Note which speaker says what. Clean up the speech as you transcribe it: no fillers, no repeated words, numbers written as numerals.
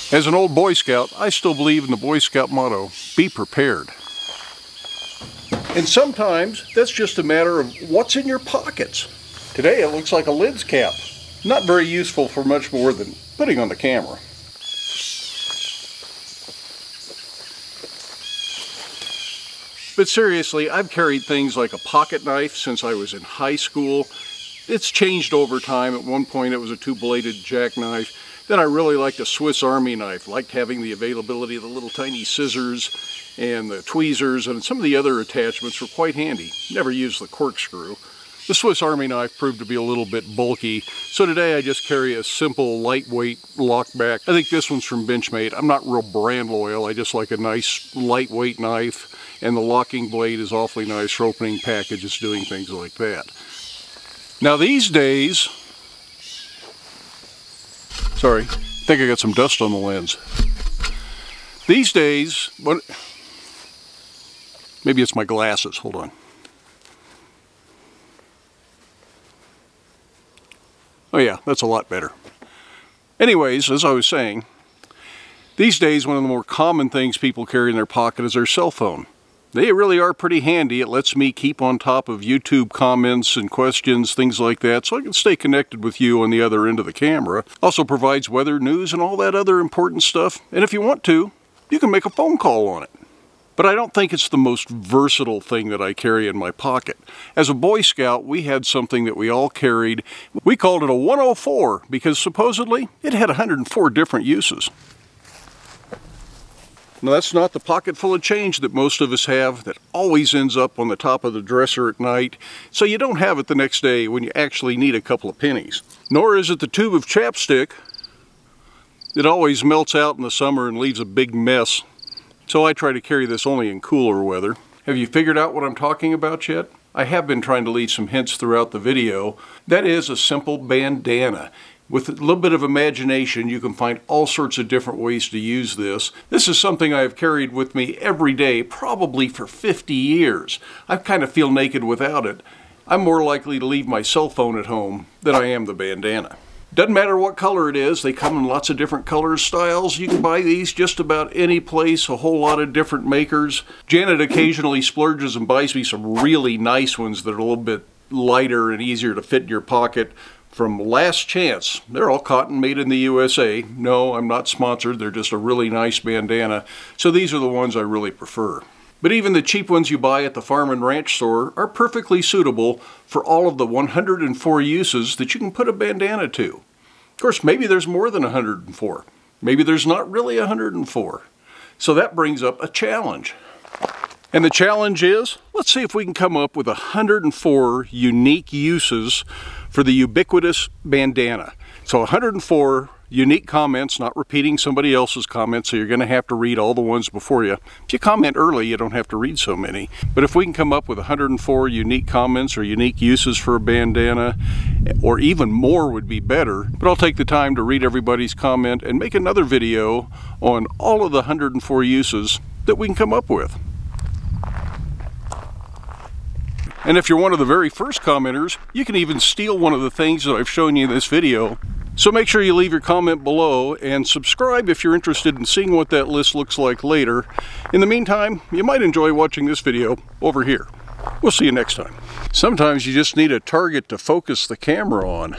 Speaker 1: As an old Boy Scout, I still believe in the Boy Scout motto, be prepared. And sometimes that's just a matter of what's in your pockets. Today it looks like a lids cap. Not very useful for much more than putting on the camera. But seriously, I've carried things like a pocket knife since I was in high school. It's changed over time. At one point it was a two-bladed jackknife. Then I really liked a Swiss Army knife. Liked having the availability of the little tiny scissors and the tweezers, and some of the other attachments were quite handy. Never used the corkscrew. The Swiss Army knife proved to be a little bit bulky, so today I just carry a simple, lightweight lockback. I think this one's from Benchmade. I'm not real brand loyal. I just like a nice, lightweight knife, and the locking blade is awfully nice for opening packages, doing things like that. Now these days, sorry, I think I got some dust on the lens. These days, maybe it's my glasses, hold on. Oh yeah, that's a lot better. Anyways, as I was saying, these days one of the more common things people carry in their pocket is their cell phone. They really are pretty handy. It lets me keep on top of YouTube comments and questions, things like that, so I can stay connected with you on the other end of the camera. Also provides weather, news, and all that other important stuff. And if you want to, you can make a phone call on it. But I don't think it's the most versatile thing that I carry in my pocket. As a Boy Scout, we had something that we all carried. We called it a 104 because supposedly it had 104 different uses. Now that's not the pocket full of change that most of us have that always ends up on the top of the dresser at night, so you don't have it the next day when you actually need a couple of pennies. Nor is it the tube of chapstick that always melts out in the summer and leaves a big mess. So I try to carry this only in cooler weather. Have you figured out what I'm talking about yet? I have been trying to leave some hints throughout the video. That is a simple bandana. With a little bit of imagination, you can find all sorts of different ways to use this. This is something I have carried with me every day, probably for 50 years. I kind of feel naked without it. I'm more likely to leave my cell phone at home than I am the bandana. Doesn't matter what color it is, they come in lots of different colors, styles. You can buy these just about any place, a whole lot of different makers. Janet occasionally splurges and buys me some really nice ones that are a little bit lighter and easier to fit in your pocket. From Last Chance. They're all cotton, made in the USA. No, I'm not sponsored. They're just a really nice bandana. So these are the ones I really prefer. But even the cheap ones you buy at the farm and ranch store are perfectly suitable for all of the 104 uses that you can put a bandana to. Of course, maybe there's more than 104. Maybe there's not really 104. So that brings up a challenge. And the challenge is, let's see if we can come up with 104 unique uses for the ubiquitous bandana. So 104 unique comments, not repeating somebody else's comments, so you're going to have to read all the ones before you. If you comment early, you don't have to read so many. But if we can come up with 104 unique comments or unique uses for a bandana, or even more would be better, but I'll take the time to read everybody's comment and make another video on all of the 104 uses that we can come up with. And if you're one of the very first commenters, you can even steal one of the things that I've shown you in this video. So make sure you leave your comment below and subscribe if you're interested in seeing what that list looks like later. In the meantime, you might enjoy watching this video over here. We'll see you next time. Sometimes you just need a target to focus the camera on.